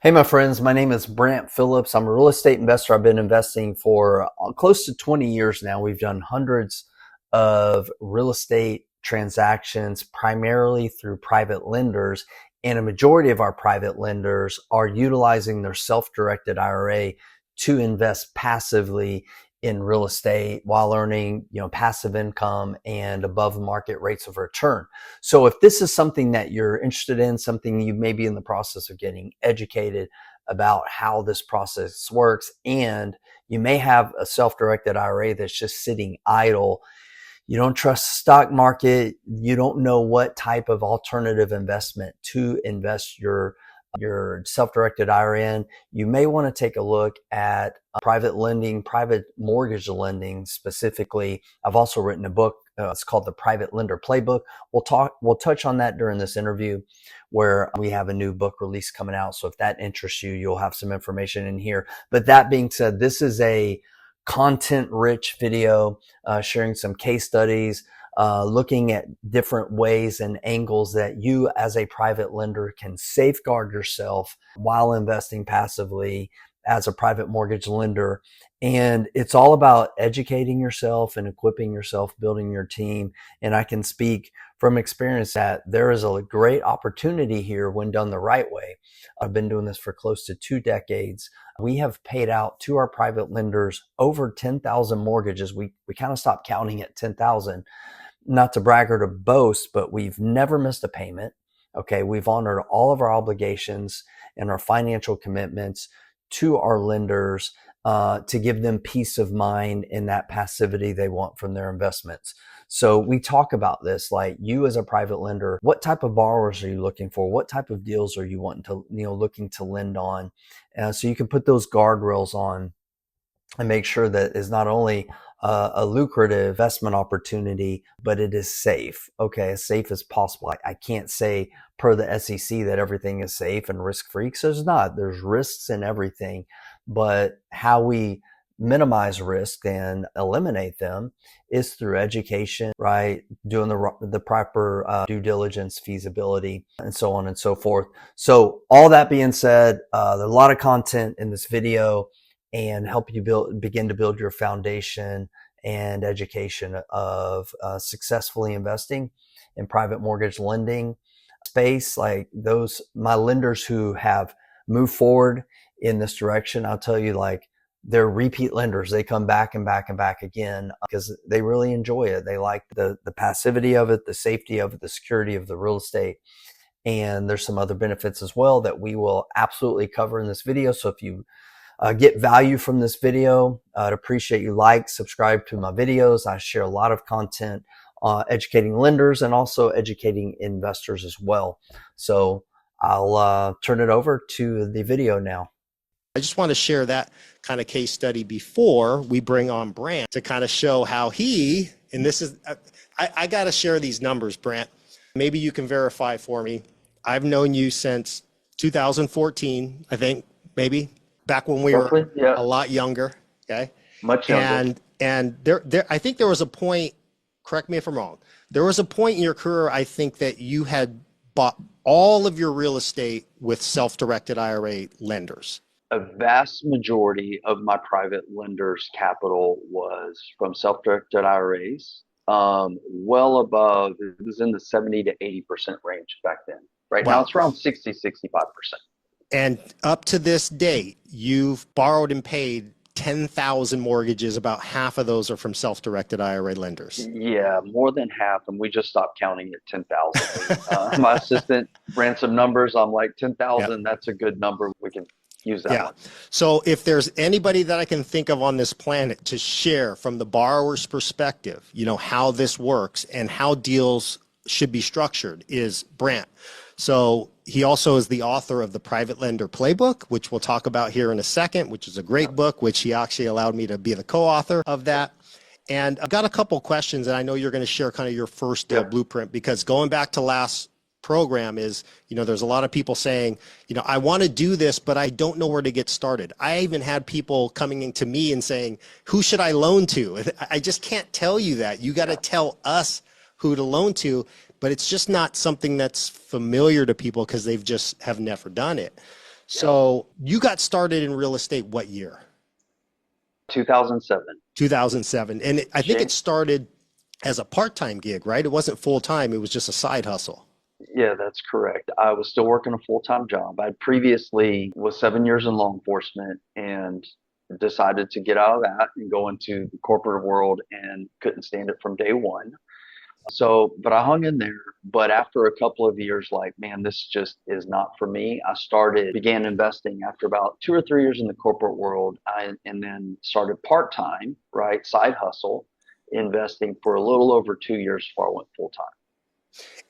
Hey, my friends, my name is Brant Phillips. I'm a real estate investor. I've been investing for close to 20 years now. We've done hundreds of real estate transactions, primarily through private lenders. And a majority of our private lenders are utilizing their self-directed IRA to invest passively in real estate while earning, passive income and above market rates of return. So if this is something that you're interested in, something you may be in the process of getting educated about how this process works, and you may have a self-directed IRA that's just sitting idle, you don't trust the stock market, you don't know what type of alternative investment to invest your self-directed IRA in, you may want to take a look at private lending, private mortgage lending specifically. I've also written a book. It's called the Private Lender Playbook. We'll touch on that during this interview, where we have a new book release coming out. So if that interests you, you'll have some information in here. But that being said, this is a content-rich video sharing some case studies, looking at different ways and angles that you as a private lender can safeguard yourself while investing passively as a private mortgage lender. And it's all about educating yourself and equipping yourself, building your team. And I can speak from experience that there is a great opportunity here when done the right way. I've been doing this for close to 2 decades. We have paid out to our private lenders over 10,000 mortgages. We kind of stopped counting at 10,000. Not to brag or to boast, but we've never missed a payment. Okay, we've honored all of our obligations and our financial commitments to our lenders to give them peace of mind and that passivity they want from their investments. So we talk about this, like, you as a private lender, what type of borrowers are you looking for? What type of deals are you wanting to, looking to lend on? So you can put those guardrails on and make sure that it's not only a lucrative investment opportunity, but it is safe. Okay, as safe as possible. I can't say per the SEC that everything is safe and risk-free, because there's not. There's risks in everything, but how we minimize risk and eliminate them is through education, right? Doing the proper due diligence, feasibility, and so on and so forth. So all that being said, there's a lot of content in this video and help you begin to build your foundation and education of successfully investing in private mortgage lending space. Like my lenders who have moved forward in this direction, I'll tell you, like, they're repeat lenders. They come back and back and back again because they really enjoy it. They like the passivity of it, the safety of it, the security of the real estate. And there's some other benefits as well that we will absolutely cover in this video. So if you get value from this video, I'd appreciate you subscribe to my videos. I share a lot of content educating lenders and also educating investors as well. So I'll turn it over to the video now. I just want to share that kind of case study before we bring on Brant to kind of show how and this is, I got to share these numbers, Brant. Maybe you can verify for me. I've known you since 2014, I think, maybe, back when we Roughly, were yeah. a lot younger, okay? Much younger. And there, I think there was a point, correct me if I'm wrong, there was a point in your career, I think, that you had bought all of your real estate with self-directed IRA lenders. A vast majority of my private lenders' capital was from self-directed IRAs. Well above, it was in the 70 to 80% range back then. Right now, it's around 60, 65%. And up to this date, you've borrowed and paid 10,000 mortgages. About half of those are from self-directed IRA lenders. Yeah, more than half, and we just stopped counting at 10,000. My assistant ran some numbers. I'm like, 10,000, yep. That's a good number. We can use that one. So if there's anybody that I can think of on this planet to share from the borrower's perspective, how this works and how deals should be structured, is Brant. So he also is the author of the Private Lender Playbook, which we'll talk about here in a second, which is a great book, which he actually allowed me to be the co-author of that. And I've got a couple questions, and I know you're going to share kind of your first deal blueprint, because going back to last program is, there's a lot of people saying, I want to do this, but I don't know where to get started. I even had people coming into me and saying, who should I loan to? I just can't tell you that. You got to tell us who to loan to, but it's just not something that's familiar to people because they've just have never done it. Yep. So you got started in real estate what year? 2007. 2007. And I think it Jan- started as a part-time gig, right? It wasn't full-time. It was just a side hustle. Yeah, that's correct. I was still working a full-time job. I previously was 7 years in law enforcement and decided to get out of that and go into the corporate world and couldn't stand it from day one. So, but I hung in there. But after a couple of years, like, man, this just is not for me. Began investing after about 2 or 3 years in the corporate world. And then started part time, right? Side hustle, investing for a little over 2 years before I went full time.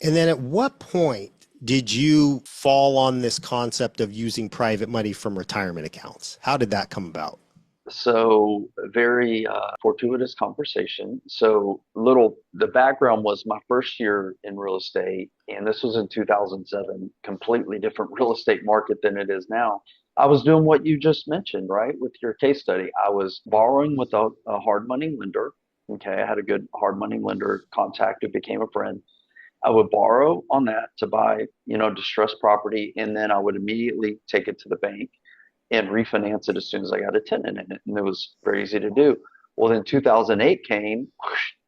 And then at what point did you fall on this concept of using private money from retirement accounts? How did that come about? So very fortuitous conversation. The background was my first year in real estate, and this was in 2007, completely different real estate market than it is now. I was doing what you just mentioned, right, with your case study. I was borrowing with a hard money lender. Okay, I had a good hard money lender contact who became a friend. I would borrow on that to buy, distressed property, and then I would immediately take it to the bank and refinance it as soon as I got a tenant in it. And it was very easy to do. Well, then 2008 came,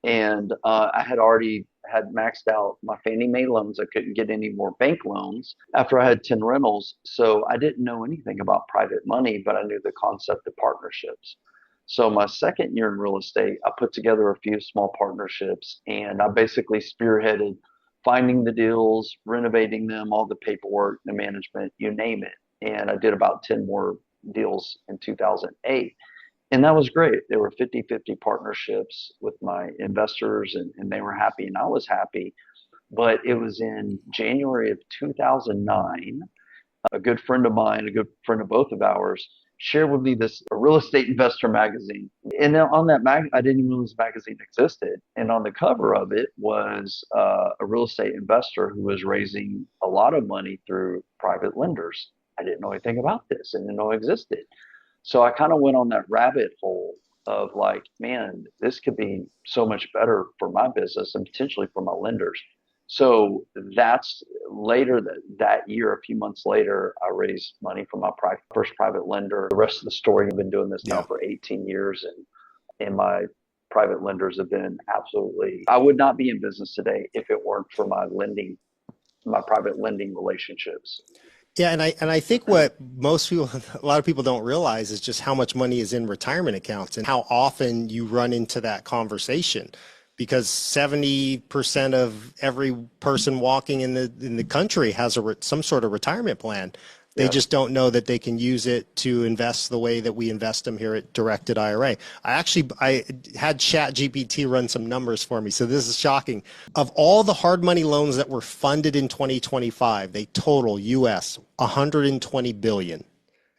and I had already had maxed out my Fannie Mae loans. I couldn't get any more bank loans after I had 10 rentals. So I didn't know anything about private money, but I knew the concept of partnerships. So my second year in real estate, I put together a few small partnerships, and I basically spearheaded finding the deals, renovating them, all the paperwork, the management, you name it. And I did about 10 more deals in 2008. And that was great. There were 50-50 partnerships with my investors, and they were happy, and I was happy. But it was in January of 2009, a good friend of mine, a good friend of both of ours, shared with me this a real estate investor magazine. And on that I didn't even know this magazine existed. And on the cover of it was a real estate investor who was raising a lot of money through private lenders. I didn't know anything about this. I didn't know it existed. So I kind of went on that rabbit hole of like, man, this could be so much better for my business and potentially for my lenders. So that's later that year, a few months later, I raised money from my first private lender. The rest of the story, I've been doing this now Yeah. for 18 years, and my private lenders have been absolutely, I would not be in business today if it weren't for my private lending relationships. Yeah, and I think what most people, a lot of people don't realize is just how much money is in retirement accounts and how often you run into that conversation, because 70% of every person walking in the country has some sort of retirement plan. They Yeah. just don't know that they can use it to invest the way that we invest them here at Directed IRA. I had ChatGPT run some numbers for me, so this is shocking. Of all the hard money loans that were funded in 2025, they total US 120 billion.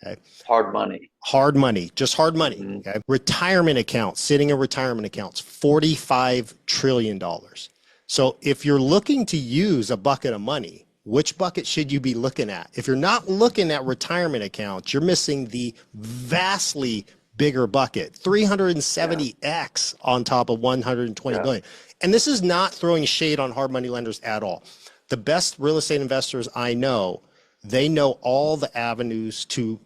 Okay. Hard money. Hard money, just hard money. Mm-hmm. Okay. Retirement accounts, sitting in retirement accounts, $45 trillion. So if you're looking to use a bucket of money, which bucket should you be looking at? If you're not looking at retirement accounts, you're missing the vastly bigger bucket, 370x on top of 120 Yeah. billion. And this is not throwing shade on hard money lenders at all. The best real estate investors I know, they know all the avenues to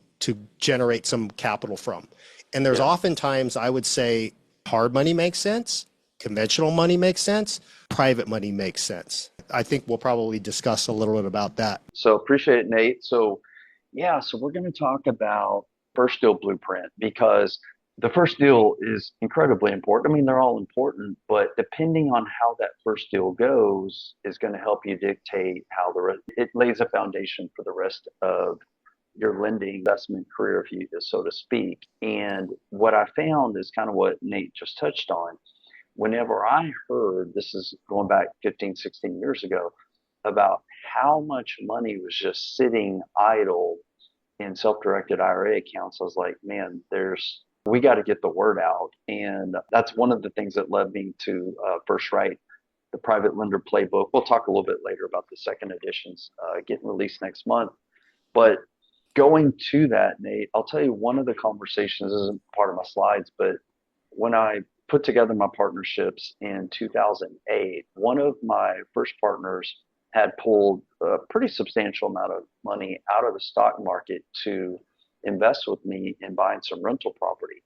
generate some capital from. And there's Yeah. oftentimes, I would say, hard money makes sense, conventional money makes sense, private money makes sense. I think we'll probably discuss a little bit about that. So appreciate it, Nate. So yeah, so we're going to talk about first deal blueprint because the first deal is incredibly important. I mean, they're all important, but depending on how that first deal goes is going to help you dictate how it lays a foundation for the rest of your lending investment career, if you so to speak. And what I found is kind of what Nate just touched on. Whenever I heard, this is going back 15, 16 years ago, about how much money was just sitting idle in self-directed IRA accounts, I was like, man, we got to get the word out. And that's one of the things that led me to first write the private lender playbook. We'll talk a little bit later about the second editions getting released next month. But going to that, Nate, I'll tell you one of the conversations, this isn't part of my slides, but when I put together my partnerships in 2008, one of my first partners had pulled a pretty substantial amount of money out of the stock market to invest with me in buying some rental property.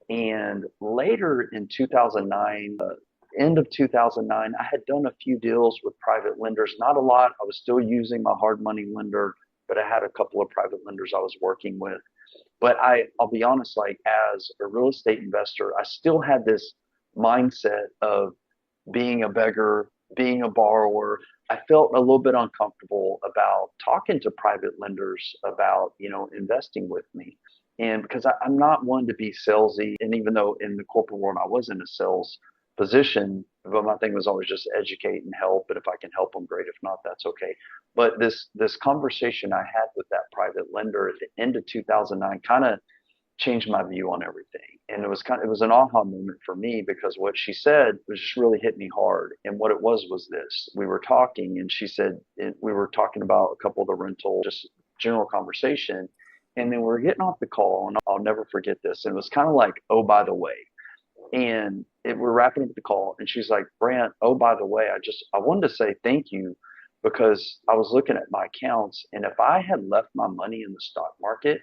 And later in 2009, end of 2009, I had done a few deals with private lenders, not a lot. I was still using my hard money lender, but I had a couple of private lenders I was working with. But I'll be honest, like as a real estate investor, I still had this mindset of being a beggar, being a borrower. I felt a little bit uncomfortable about talking to private lenders about, investing with me. And because I'm not one to be salesy, and even though in the corporate world I was in a sales position, but my thing was always just educate and help. And if I can help them, great. If not, that's okay. But this conversation I had with that private lender at the end of 2009 kind of changed my view on everything. And it was an aha moment for me because what she said was just really hit me hard. And what it was this. We were talking and she said, we were talking about a couple of the rental, just general conversation. And then we were getting off the call and I'll never forget this. And it was kind of like, oh, by the way, we're wrapping up the call and she's like, Brant, oh, by the way, I wanted to say thank you because I was looking at my accounts and if I had left my money in the stock market,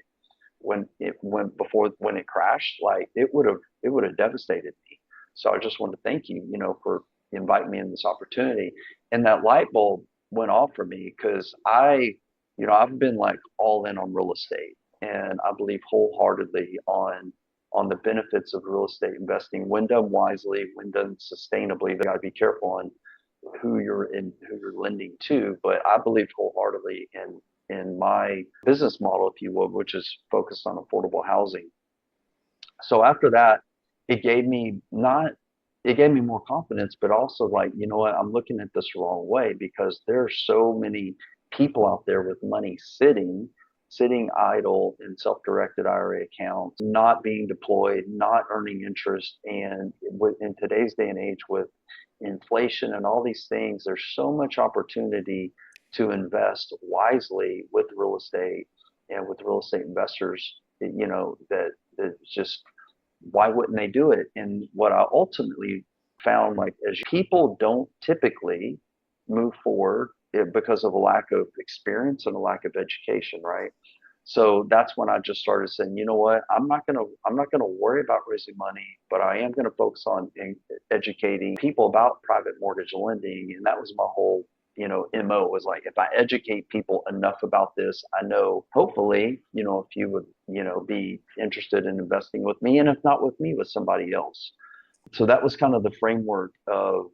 when it crashed, like it would have devastated me. So I just want to thank you, for inviting me in this opportunity. And that light bulb went off for me because I've been like all in on real estate and I believe wholeheartedly on the benefits of real estate investing when done wisely, when done sustainably. You got to be careful on who you're lending to, but I believe wholeheartedly in my business model, if you would, which is focused on affordable housing. So after that, it gave me more confidence, but also like, you know what, I'm looking at this the wrong way because there are so many people out there with money sitting idle in self-directed IRA accounts, not being deployed, not earning interest. And in today's day and age with inflation and all these things, there's so much opportunity to invest wisely with real estate and with real estate investors, that just why wouldn't they do it? And what I ultimately found, like, as people don't typically move forward because of a lack of experience and a lack of education, right? So that's when I just started saying, you know what, I'm not gonna worry about raising money, but I am gonna focus on educating people about private mortgage lending, and that was my whole MO was like, if I educate people enough about this, I know hopefully, if you would, be interested in investing with me, and if not with me, with somebody else. So that was kind of the framework of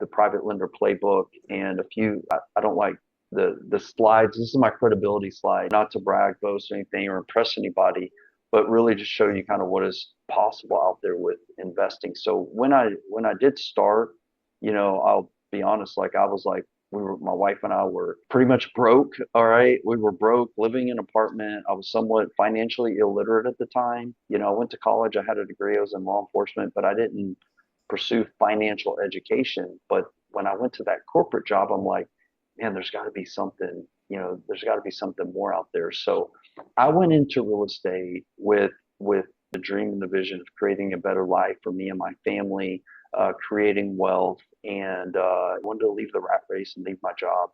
the private lender playbook and a few, I don't like the slides. This is my credibility slide, not to brag, boast, or anything or impress anybody, but really just show you kind of what is possible out there with investing. So when I did start, I'll be honest, like I was like, my wife and I were pretty much broke. All right. We were broke, living in an apartment. I was somewhat financially illiterate at the time. I went to college. I had a degree. I was in law enforcement, but I didn't pursue financial education. But when I went to that corporate job, I'm like, man, there's got to be something, there's got to be something more out there. So I went into real estate with the dream and the vision of creating a better life for me and my family, creating wealth, and I wanted to leave the rat race and leave my job.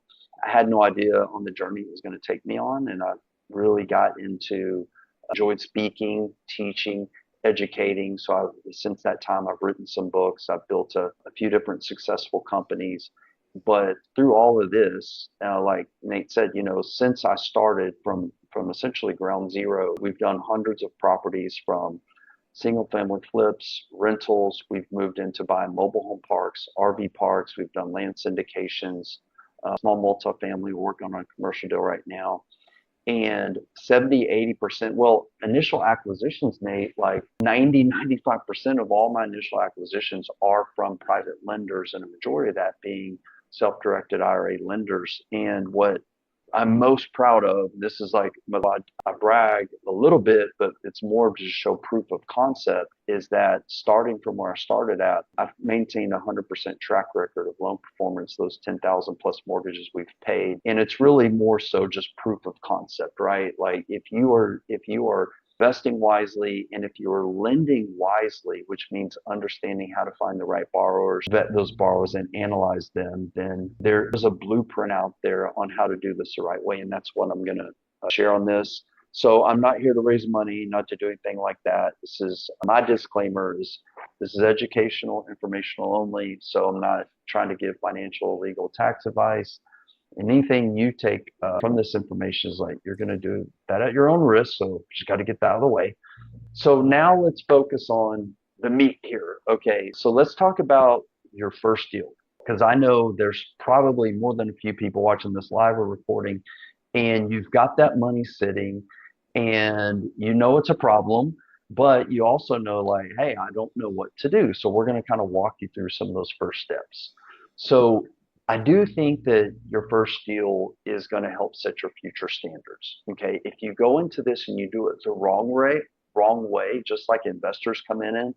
I had no idea on the journey it was going to take me on, and I really enjoyed speaking, teaching, educating. So since that time, I've written some books. I've built a few different successful companies. But through all of this, like Nate said, since I started from essentially ground zero, we've done hundreds of properties from single family flips, rentals. We've moved into buying mobile home parks, RV parks. We've done land syndications, small multifamily. We're working on a commercial deal right now. And 70-80%, well, initial acquisitions, Nate, like 90-95% of all my initial acquisitions are from private lenders, and a majority of that being self-directed IRA lenders. And what I'm most proud of, this is like, I brag a little bit, but it's more to show proof of concept. is that starting from where I started at, I've maintained a 100% track record of loan performance, those 10,000 plus mortgages we've paid. And it's really more so just proof of concept, right? Like if you are investing wisely, and if you are lending wisely, which means understanding how to find the right borrowers, vet those borrowers and analyze them, then there's a blueprint out there on how to do this the right way. And that's what I'm going to share on this. So I'm not here to raise money, not to do anything like that. This is my disclaimer is this is educational, informational only. So I'm not trying to give financial, legal, tax advice. Anything you take from this information is like you're going to do that at your own risk. So just got to get that out of the way. So now let's focus on the meat here. Okay, so let's talk about your first deal, because I know there's probably more than a few people watching this live or recording, and you've got that money sitting and you know it's a problem, but you also know like, hey, I don't know what to do. So we're going to kind of walk you through some of those first steps. So I do think that your first deal is going to help set your future standards. Okay. If you go into this and you do it the wrong way, just like investors come in,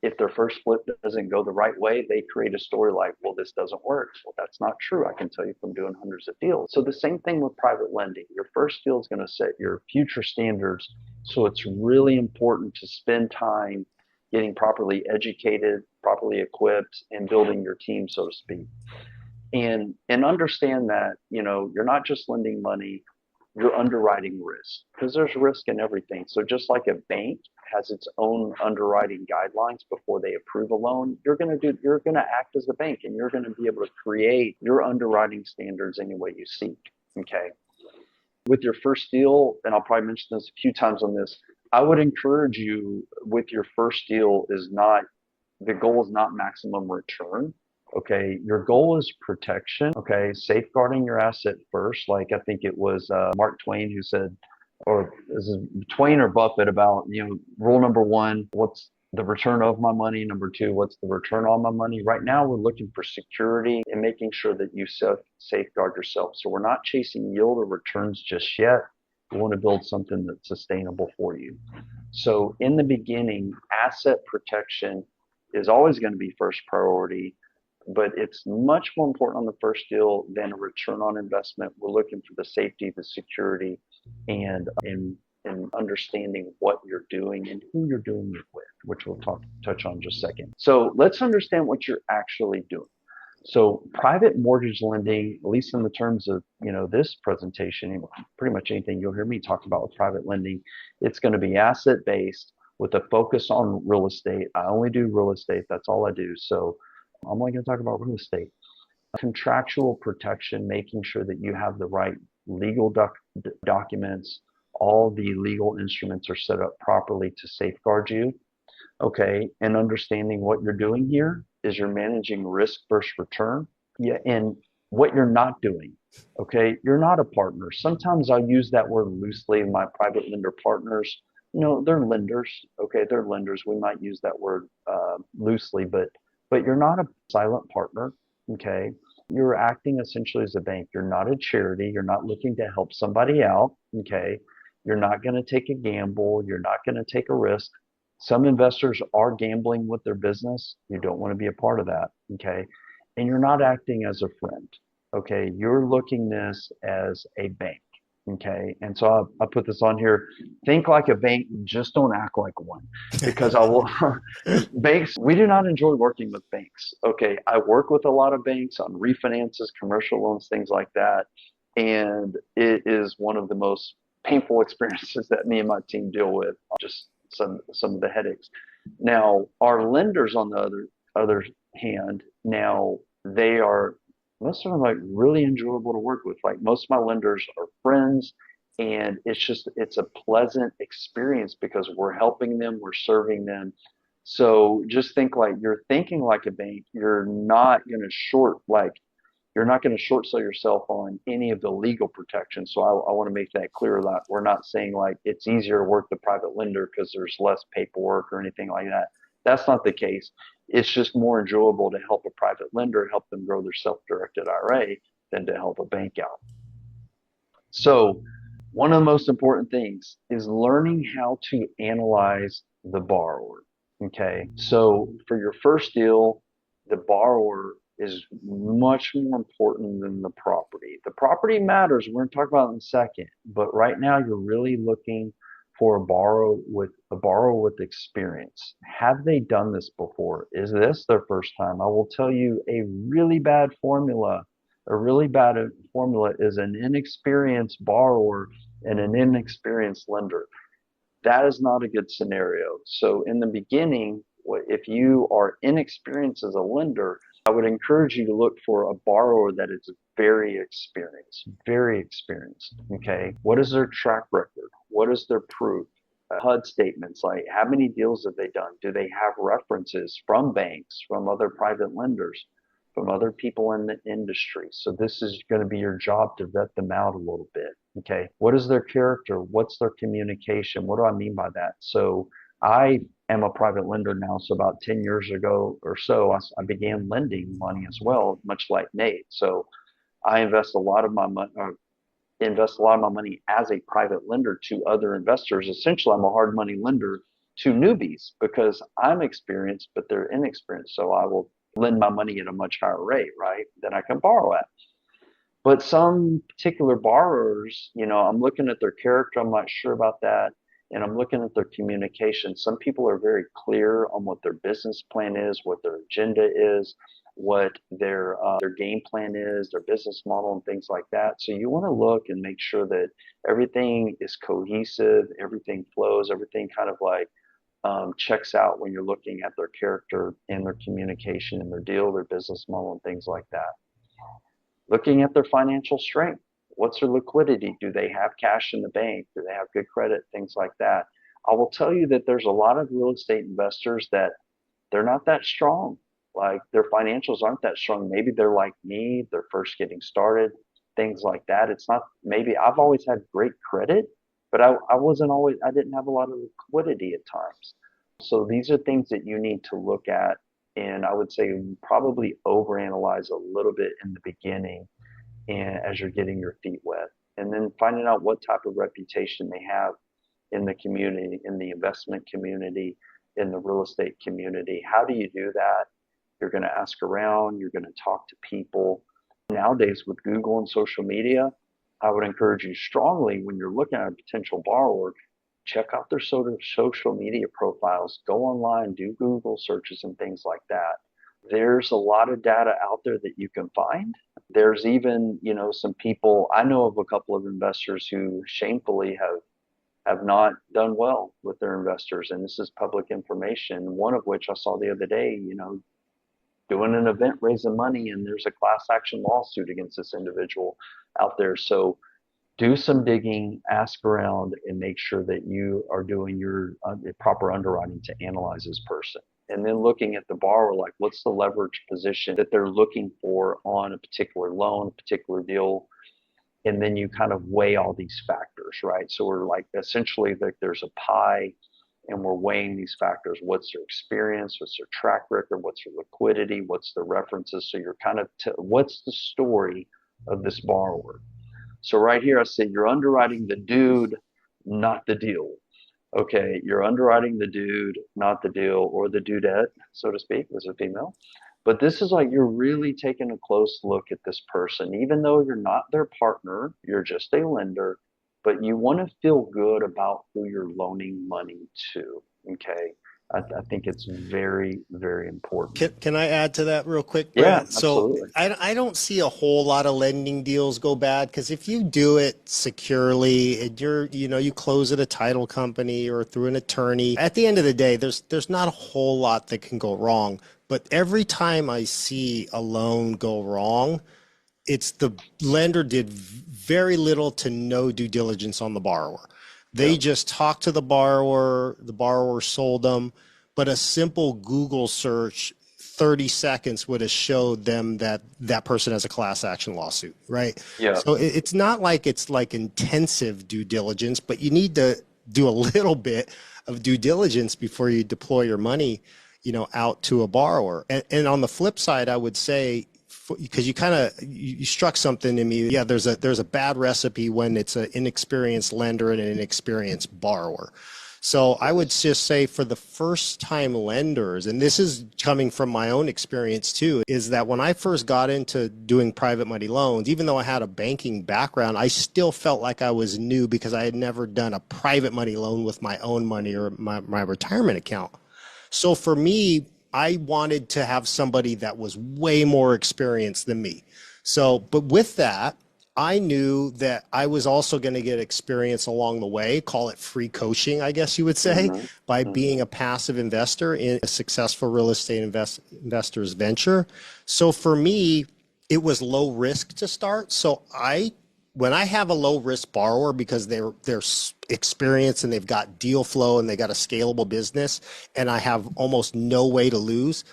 if their first flip doesn't go the right way, they create a story like, well, this doesn't work. Well, that's not true. I can tell you from doing hundreds of deals. So the same thing with private lending. Your first deal is going to set your future standards. So it's really important to spend time getting properly educated, properly equipped, and building your team, so to speak. And understand that, you're not just lending money, you're underwriting risk, because there's risk in everything. So just like a bank has its own underwriting guidelines before they approve a loan, you're going to act as a bank, and you're going to be able to create your underwriting standards any way you seek. Okay. With your first deal, and I'll probably mention this a few times on this, I would encourage you with your first deal the goal is not maximum return. Okay, your goal is protection. Okay, safeguarding your asset first. Like I think it was Mark Twain who said, or this is Twain or Buffett, about rule number one: what's the return of my money? Number two: what's the return on my money? Right now, we're looking for security and making sure that you safeguard yourself. So we're not chasing yield or returns just yet. We want to build something that's sustainable for you. So in the beginning, asset protection is always going to be first priority. But it's much more important on the first deal than a return on investment. We're looking for the safety, the security, and understanding what you're doing and who you're doing it with, which we'll touch on in just a second. So let's understand what you're actually doing. So private mortgage lending, at least in the terms of this presentation, pretty much anything you'll hear me talk about with private lending, it's going to be asset based with a focus on real estate. I only do real estate. That's all I do. So I'm only going to talk about real estate. Contractual protection, making sure that you have the right legal documents, all the legal instruments are set up properly to safeguard you. Okay, and understanding what you're doing here is you're managing risk versus return. Yeah, and what you're not doing. Okay, you're not a partner. Sometimes I'll use that word loosely. My private lender partners, they're lenders. Okay, they're lenders. We might use that word loosely, but you're not a silent partner. Okay, you're acting essentially as a bank. You're not a charity. You're not looking to help somebody out. Okay, you're not going to take a gamble. You're not going to take a risk. Some investors are gambling with their business. You don't want to be a part of that. Okay, and you're not acting as a friend. Okay, you're looking this as a bank. Okay, and so I put this on here. Think like a bank, just don't act like one, because I will. Banks, we do not enjoy working with banks. Okay, I work with a lot of banks on refinances, commercial loans, things like that, and it is one of the most painful experiences that me and my team deal with. Just some of the headaches. Now, our lenders, on the other hand, now they are. Most of them are like really enjoyable to work with. Like most of my lenders are friends, and it's a pleasant experience because we're helping them, we're serving them. So just think like you're thinking like a bank. You're not going to short sell yourself on any of the legal protection. So I want to make that clear that we're not saying like it's easier to work the private lender because there's less paperwork or anything like that. That's not the case. It's just more enjoyable to help a private lender help them grow their self-directed IRA than to help a bank out. So one of the most important things is learning how to analyze the borrower. Okay. So for your first deal, the borrower is much more important than the property. The property matters. We're going to talk about it in a second. But right now you're really looking for a borrower with experience. Have they done this before? Is this their first time? I will tell you a really bad formula. A really bad formula is an inexperienced borrower and an inexperienced lender. That is not a good scenario. So in the beginning, if you are inexperienced as a lender, I would encourage you to look for a borrower that is very experienced, very experienced. Okay. What is their track record? What is their proof? HUD statements, like how many deals have they done? Do they have references from banks, from other private lenders, from other people in the industry? So this is going to be your job to vet them out a little bit. Okay. What is their character? What's their communication? What do I mean by that? So I am a private lender now. So about 10 years ago or so, I began lending money as well, much like Nate. So I invest a lot of my money as a private lender to other investors. Essentially, I'm a hard money lender to newbies because I'm experienced, but they're inexperienced. So I will lend my money at a much higher rate, right, than I can borrow at. But some particular borrowers, I'm looking at their character. I'm not sure about that. And I'm looking at their communication. Some people are very clear on what their business plan is, what their agenda is, what their game plan is, their business model, and things like that. So you want to look and make sure that everything is cohesive, everything flows, everything kind of like checks out when you're looking at their character and their communication and their deal, their business model, and things like that. Looking at their financial strength. What's their liquidity? Do they have cash in the bank? Do they have good credit? Things like that. I will tell you that there's a lot of real estate investors that they're not that strong. Like their financials aren't that strong. Maybe they're like me, they're first getting started, things like that. It's not, maybe I've always had great credit, but I didn't have a lot of liquidity at times. So these are things that you need to look at. And I would say probably overanalyze a little bit in the beginning and as you're getting your feet wet. And then finding out what type of reputation they have in the community, in the investment community, in the real estate community. How do you do that? You're going to ask around, you're going to talk to people. Nowadays, with Google and social media, I would encourage you strongly when you're looking at a potential borrower, check out their sort of social media profiles, go online, do Google searches and things like that. There's a lot of data out there that you can find. There's even, some people, I know of a couple of investors who shamefully have not done well with their investors. And this is public information. One of which I saw the other day, doing an event, raising money, and there's a class action lawsuit against this individual out there. So do some digging, ask around, and make sure that you are doing your proper underwriting to analyze this person. And then looking at the borrower, like what's the leverage position that they're looking for on a particular loan, a particular deal. And then you kind of weigh all these factors, right? So we're like essentially like there's a pie and we're weighing these factors. What's their experience? What's their track record? What's their liquidity? What's the references? So you're kind of, what's the story of this borrower? So right here, I said you're underwriting the dude, not the deal. Okay, you're underwriting the dude, not the deal, or the dudette, so to speak, was a female. But this is like you're really taking a close look at this person, even though you're not their partner, you're just a lender, but you want to feel good about who you're loaning money to. Okay, I think it's very, very important. Can I add to that real quick, Yeah, Brent? So absolutely. I don't see a whole lot of lending deals go bad because if you do it securely and you close at a title company or through an attorney, at the end of the day, there's not a whole lot that can go wrong. But every time I see a loan go wrong, it's the lender did very little to no due diligence on the borrower. Yeah, They just talked to the borrower sold them, but a simple Google search, 30 seconds would have showed them that that person has a class action lawsuit, right? yeah. So it's not like it's like intensive due diligence, but you need to do a little bit of due diligence before you deploy your money, out to a borrower. And on the flip side, I would say, because you struck something in me. Yeah, there's a bad recipe when it's an inexperienced lender and an inexperienced borrower. So I would just say for the first time lenders, and this is coming from my own experience too, is that when I first got into doing private money loans, even though I had a banking background, I still felt like I was new because I had never done a private money loan with my own money or my retirement account. So for me, I wanted to have somebody that was way more experienced than me. So, but with that, I knew that I was also going to get experience along the way, call it free coaching, I guess you would say, Hmm. by Hmm. being a passive investor in a successful real estate investor's venture. So for me, it was low risk to start. So when I have a low risk borrower because they're experienced and they've got deal flow and they got a scalable business and I have almost no way to lose,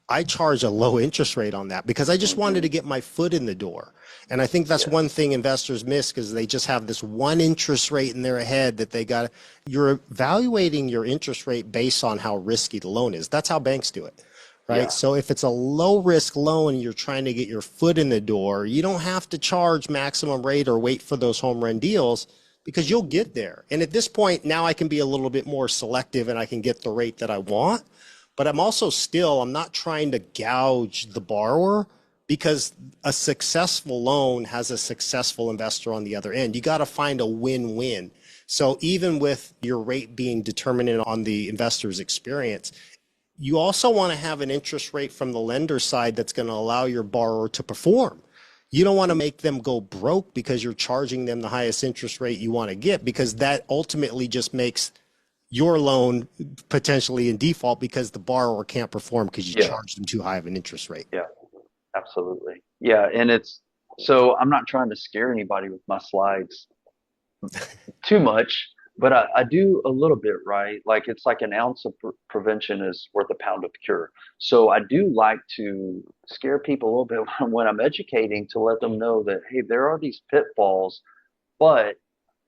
I charge a low interest rate on that because I just wanted Hmm. to get my foot in the door. And I think that's one Yes. thing investors miss because they just have this one interest rate in their head that they got. You're evaluating your interest rate based on how risky the loan is. That's how banks do it, right? Yeah. So if it's a low risk loan and you're trying to get your foot in the door, you don't have to charge maximum rate or wait for those home run deals because you'll Hmm. get there. And at this point, now I can be a little bit more selective and I can get the rate that I want. But I'm also still, I'm not trying to gouge the borrower because a successful loan has a successful investor on the other end. You got to find a win-win. So even with your rate being determined on the investor's experience, you also want to have an interest rate from the lender side that's going to allow your borrower to perform. You don't want to make them go broke because you're charging them the highest interest rate you want to get, because that ultimately just makes your loan potentially in default because the borrower can't perform because you Yeah. charge them too high of an interest rate. Yeah. Absolutely. Yeah. And it's so I'm not trying to scare anybody with my slides too much, but I do a little bit, right? Like it's like an ounce of prevention is worth a pound of cure. So I do like to scare people a little bit when I'm educating to let them know that, hey, there are these pitfalls, but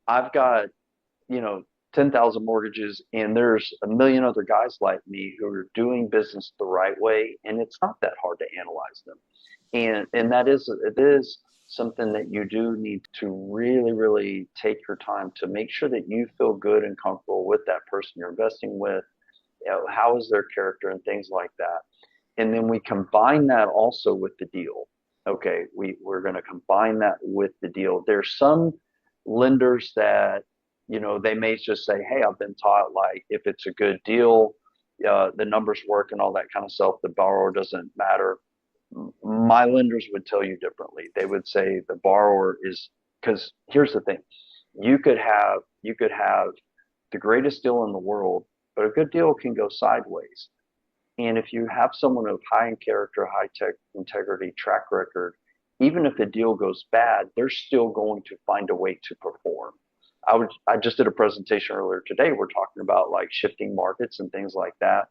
I've got, you know, 10,000 mortgages and there's a million other guys like me who are doing business the right way. And it's not that hard to analyze them. And that is, it is something that you do need to really, really take your time to make sure that you feel good and comfortable with that person you're investing with. You know, how is their character and things like that. And then we combine that also with the deal. Okay, we're going to combine that with the deal. There's some lenders that, you know, they may just say, hey, I've been taught like if it's a good deal, the numbers work and all that kind of stuff, the borrower doesn't matter. My lenders would tell you differently. They would say the borrower is, because here's the thing, you could have the greatest deal in the world, but a good deal can go sideways. And if you have someone of high character, high tech integrity, track record, even if the deal goes bad, they're still going to find a way to perform. I just did a presentation earlier today. We're talking about like shifting markets and things like that.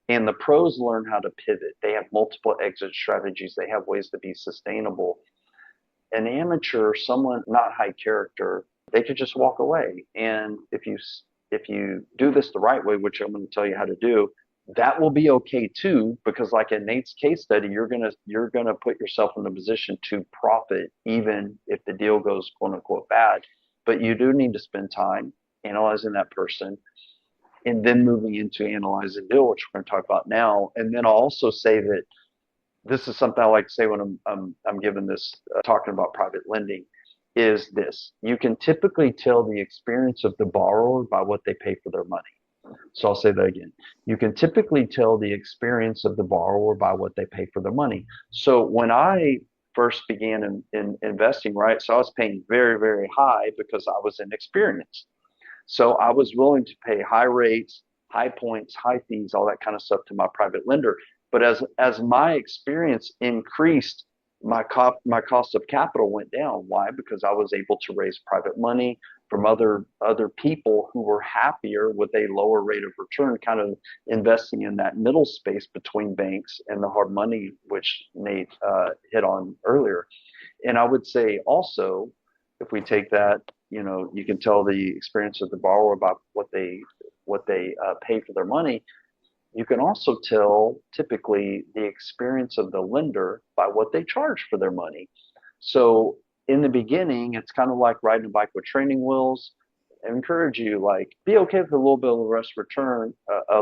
And the pros learn how to pivot. They have multiple exit strategies. They have ways to be sustainable. An amateur, someone not high character, they could just walk away. And if you do this the right way, which I'm going to tell you how to do, that will be okay too. Because like in Nate's case study, you're gonna put yourself in the position to profit even if the deal goes quote unquote bad. But you do need to spend time analyzing that person and then moving into analyzing the deal, which we're going to talk about now. And then I'll also say that this is something I like to say when I'm giving this talking about private lending is this: you can typically tell the experience of the borrower by what they pay for their money. So I'll say that again. You can typically tell the experience of the borrower by what they pay for their money. So when I first began in investing, right, so I was paying very, very high because I was inexperienced. So I was willing to pay high rates, high points, high fees, all that kind of stuff to my private lender. But as my experience increased, my cost of capital went down. Why? Because I was able to raise private money from other people who were happier with a lower rate of return, kind of investing in that middle space between banks and the hard money, which Nate hit on earlier. And I would say also, if we take that, you know, you can tell the experience of the borrower about what they pay for their money. You can also tell typically the experience of the lender by what they charge for their money. So in the beginning, it's kind of like riding a bike with training wheels. encourage you, like, be okay with a little bit of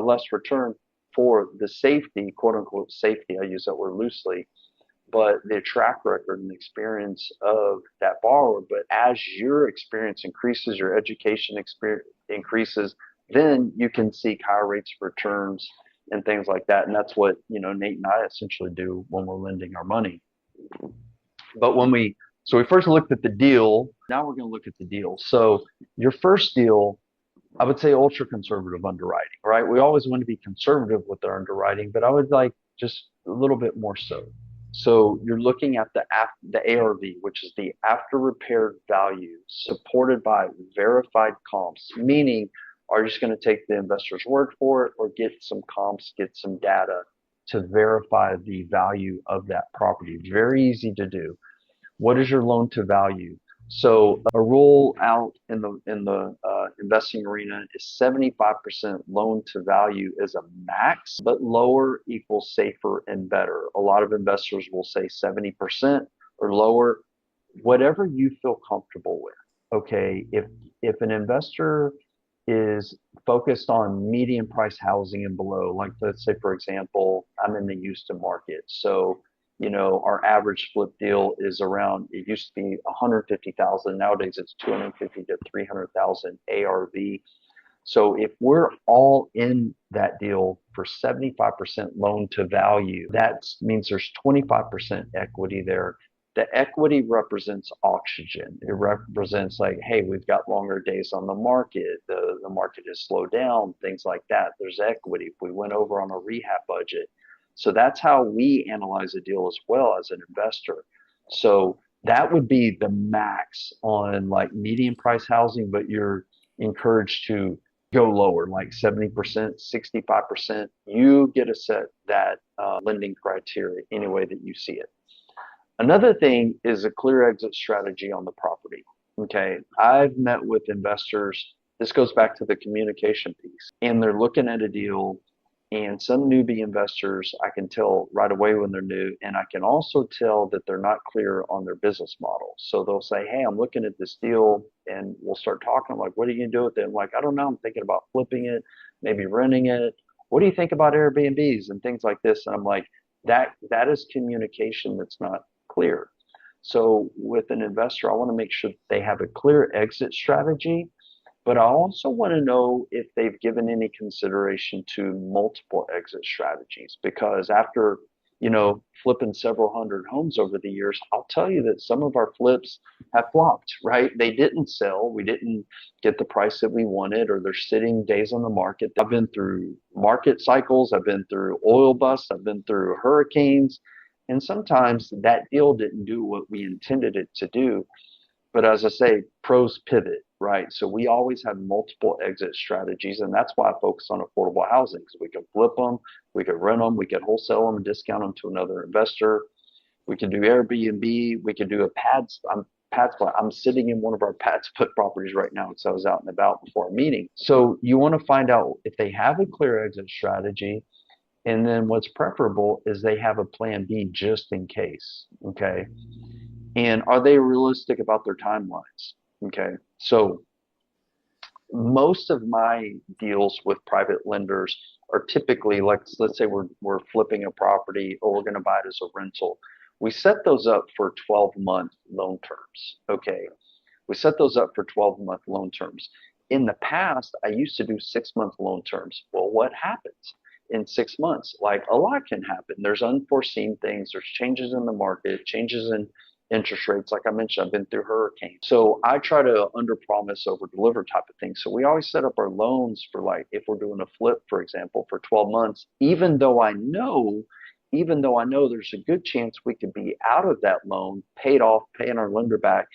less return for the safety, quote unquote safety. I use that word loosely, but the track record and experience of that borrower. But as your experience increases, your education experience increases, then you can seek higher rates of returns and things like that. And that's what, Nate and I essentially do when we're lending our money. But so we first looked at the deal. Now we're going to look at the deal. So your first deal, I would say ultra conservative underwriting, right? We always want to be conservative with our underwriting, but I would like just a little bit more so. So you're looking at the ARV, which is the after repaired value supported by verified comps, meaning are you just going to take the investor's word for it or get some comps, get some data to verify the value of that property? Very easy to do. What is your loan to value? So a rule out in the investing arena is 75% loan to value is a max, but lower equals safer and better. A lot of investors will say 70% or lower, whatever you feel comfortable with. Okay, if an investor is focused on median price housing and below, like let's say for example, I'm in the Houston market, so our average flip deal is around, it used to be 150,000. Nowadays it's 250 to 300,000 ARV. So if we're all in that deal for 75% loan to value, that means there's 25% equity there. The equity represents oxygen. It represents like, hey, we've got longer days on the market. The market has slowed down, things like that. There's equity. If we went over on a rehab budget. So that's how we analyze a deal as well as an investor. So that would be the max on like median price housing, but you're encouraged to go lower, like 70%, 65%. You get to set that lending criteria any way that you see it. Another thing is a clear exit strategy on the property. Okay, I've met with investors. This goes back to the communication piece, and they're looking at a deal. And some newbie investors, I can tell right away when they're new, and I can also tell that they're not clear on their business model. So they'll say, "Hey, I'm looking at this deal," and we'll start talking. I'm like, "What are you gonna do with it?" I'm like, "I don't know. I'm thinking about flipping it, maybe renting it. What do you think about Airbnbs and things like this?" And I'm like, that is communication that's not clear. So with an investor, I want to make sure they have a clear exit strategy, but I also want to know if they've given any consideration to multiple exit strategies, because after, flipping several hundred homes over the years, I'll tell you that some of our flips have flopped, right? They didn't sell. We didn't get the price that we wanted, or they're sitting days on the market. I've been through market cycles. I've been through oil busts. I've been through hurricanes. And sometimes that deal didn't do what we intended it to do. But as I say, pros pivot, right? So we always have multiple exit strategies, and that's why I focus on affordable housing, because we can flip them, we could rent them, we could wholesale them and discount them to another investor. We can do Airbnb, we can do a pad spot. I'm sitting in one of our pad split properties right now because I was out and about before a meeting. So you want to find out if they have a clear exit strategy, and then what's preferable is they have a plan B just in case, okay? And are they realistic about their timelines? Okay, so most of my deals with private lenders are typically, like, let's say we're flipping a property or we're going to buy it as a rental. We set those up for 12-month loan terms. Okay, we set those up for 12-month loan terms. In the past, I used to do 6-month loan terms. Well, what happens in 6 months? Like, a lot can happen. There's unforeseen things. There's changes in the market, changes in interest rates. Like I mentioned, I've been through hurricanes. So I try to under promise, over deliver type of thing. So we always set up our loans for, like, if we're doing a flip, for example, for 12 months, even though I know there's a good chance we could be out of that loan, paid off, paying our lender back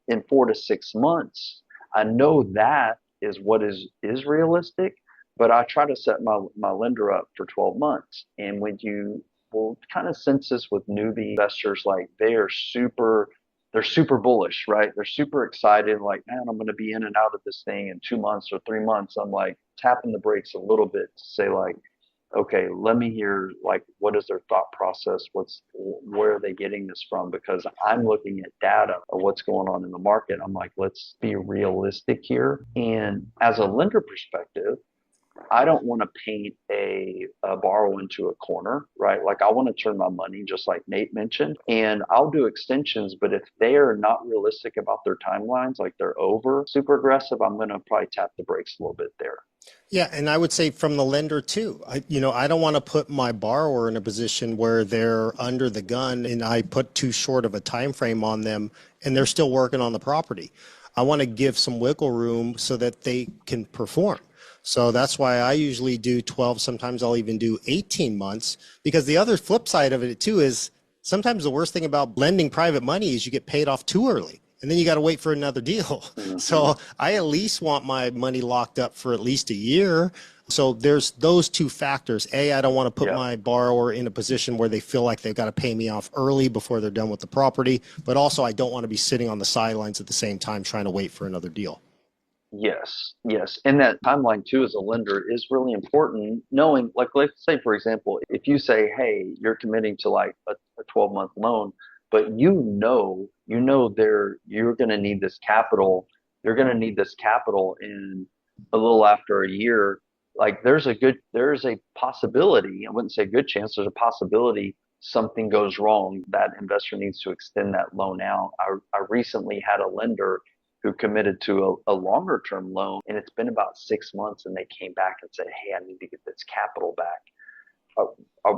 in 4 to 6 months. I know that is what is realistic, but I try to set my lender up for 12 months. And when you will kind of sense this with newbie investors, like they're super bullish, right? They're super excited, like, man, I'm going to be in and out of this thing in 2 months or 3 months. I'm like tapping the brakes a little bit to say, like, okay, let me hear, like, what is their thought process? Where are they getting this from? Because I'm looking at data of what's going on in the market. I'm like, let's be realistic here. And as a lender perspective, I don't want to paint a borrower into a corner, right? Like, I want to turn my money, just like Nate mentioned, and I'll do extensions. But if they are not realistic about their timelines, like they're over super aggressive, I'm going to probably tap the brakes a little bit there. Yeah, and I would say from the lender too. I don't want to put my borrower in a position where they're under the gun and I put too short of a time frame on them and they're still working on the property. I want to give some wiggle room so that they can perform. So that's why I usually do 12, sometimes I'll even do 18 months, because the other flip side of it too is sometimes the worst thing about lending private money is you get paid off too early and then you got to wait for another deal. Mm-hmm. So I at least want my money locked up for at least a year. So there's those two factors. A, I don't want to put my borrower in a position where they feel like they've got to pay me off early before they're done with the property. But also I don't want to be sitting on the sidelines at the same time trying to wait for another deal. Yes, yes. And that timeline too as a lender is really important. Knowing, like, let's say, for example, if you say, hey, you're committing to like a 12-month loan, but you're going to need this capital, you're going to need this capital in a little after a year. Like, there's a possibility, I wouldn't say a good chance, there's a possibility something goes wrong. That investor needs to extend that loan out. I recently had a lender who committed to a longer term loan, and it's been about 6 months, and they came back and said, hey, I need to get this capital back.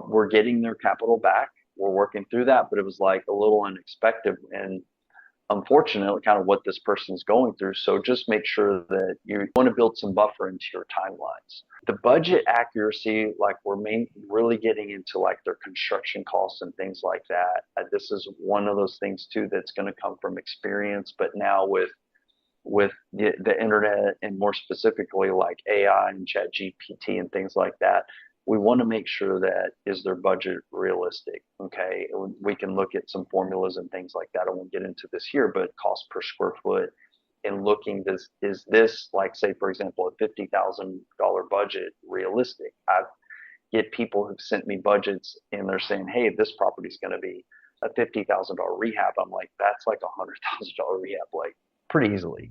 We're getting their capital back. We're working through that, but it was like a little unexpected and unfortunately kind of what this person's going through. So just make sure that you want to build some buffer into your timelines. The budget accuracy, like, we're really getting into like their construction costs and things like that. This is one of those things too that's going to come from experience, but now with the internet, and more specifically like AI and chat GPT and things like that, we want to make sure that is their budget realistic. Okay, we can look at some formulas and things like that. I won't get into this here, but cost per square foot, and looking, is this, like, say for example, a $50,000 budget realistic? I get people who've sent me budgets and they're saying, hey, this property's going to be a $50,000 rehab. I'm like, that's like $100,000 rehab, like, pretty easily.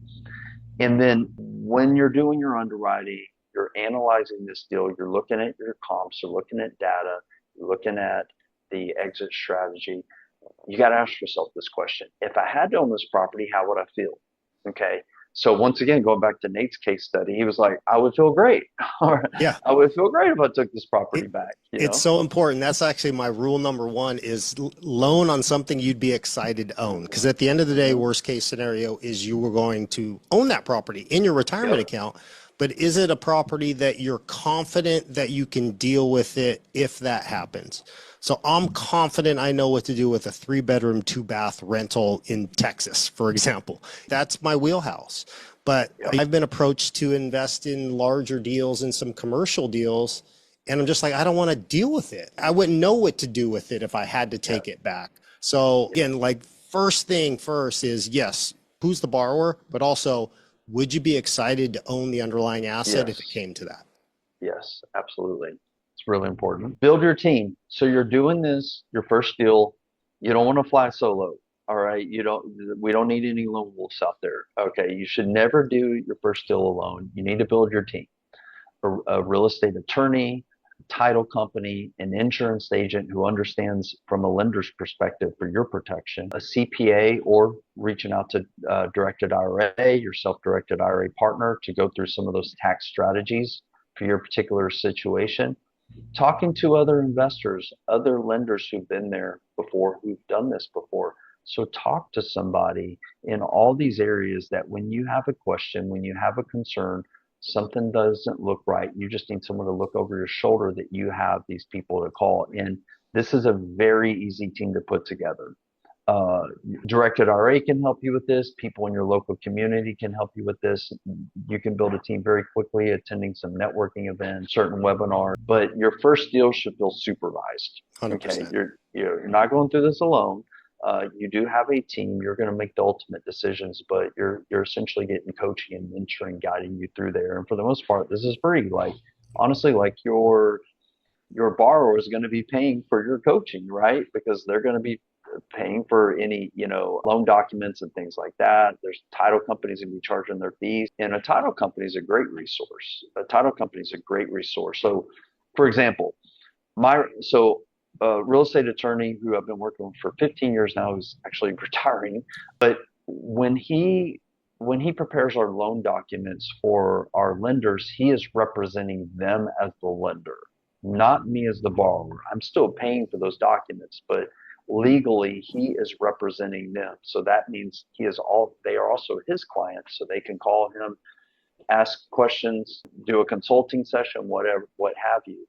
And then when you're doing your underwriting, you're analyzing this deal, you're looking at your comps, you're looking at data, you're looking at the exit strategy. You got to ask yourself this question: if I had to own this property, how would I feel? Okay. So once again, going back to Nate's case study, he was like, I would feel great. Or Yeah. I would feel great if I took this property back. It's so important. That's actually my rule number one is loan on something you'd be excited to own. Because at the end of the day, worst case scenario is you were going to own that property in your retirement account. But is it a property that you're confident that you can deal with it if that happens? So I'm confident I know what to do with a 3-bedroom, 2-bath rental in Texas, for example. That's my wheelhouse. But I've been approached to invest in larger deals and some commercial deals. And I'm just like, I don't want to deal with it. I wouldn't know what to do with it if I had to take it back. So again, like, first thing first is, yes, who's the borrower? But also, would you be excited to own the underlying asset if it came to that? Yes, absolutely. It's really important. Build your team. So you're doing this, your first deal. You don't want to fly solo. All right. We don't need any lone wolves out there. Okay. You should never do your first deal alone. You need to build your team. A real estate attorney, title company, an insurance agent who understands from a lender's perspective for your protection, a CPA, or reaching out to directed IRA, your self-directed IRA partner, to go through some of those tax strategies for your particular situation. Talking to other investors, other lenders who've been there before, who've done this before. So talk to somebody in all these areas that when you have a question, when you have a concern, something doesn't look right, you just need someone to look over your shoulder, that you have these people to call. And this is a very easy team to put together. Directed RA can help you with this. People in your local community can help you with this. You can build a team very quickly, attending some networking events, certain webinars. But your first deal should feel supervised. 100%. Okay, you're not going through this alone. You do have a team. You're going to make the ultimate decisions, but you're essentially getting coaching and mentoring, guiding you through there. And for the most part, this is free. Like, honestly, like, your borrower is going to be paying for your coaching, right? Because they're going to be paying for any, loan documents and things like that. There's title companies going to be charging their fees, and a title company is a great resource. A title company is a great resource. So, for example, a real estate attorney who I've been working with for 15 years now is actually retiring, but when he prepares our loan documents for our lenders, he is representing them as the lender, not me as the borrower. I'm still paying for those documents, but legally he is representing them. So that means they are also his clients, so they can call him, ask questions, do a consulting session, whatever, what have you.